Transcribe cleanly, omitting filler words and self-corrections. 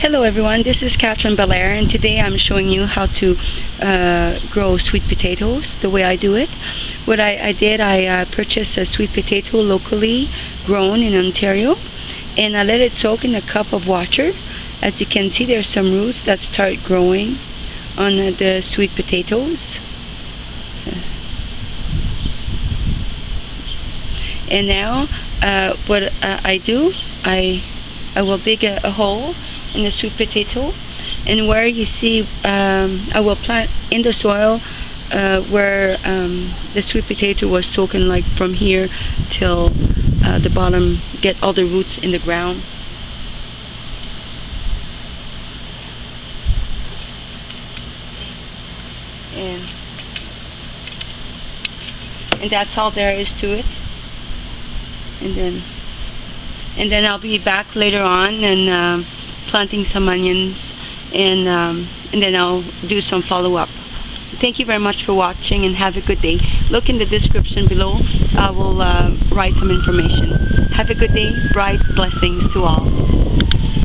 Hello everyone, this is Catherine Belair, and today I'm showing you how to grow sweet potatoes the way I do it. What I did, I purchased a sweet potato locally grown in Ontario, and I let it soak in a cup of water. As you can see, there's some roots that start growing on the sweet potatoes. And now what I do, I will dig a hole in the sweet potato, and where you see I will plant in the soil where the sweet potato was soaking, like from here till the bottom, get all the roots in the ground. And that's all there is to it. And then I'll be back later on and planting some onions, and then I'll do some follow-up. Thank you very much for watching, and have a good day. Look in the description below. I will write some information. Have a good day. Bright blessings to all.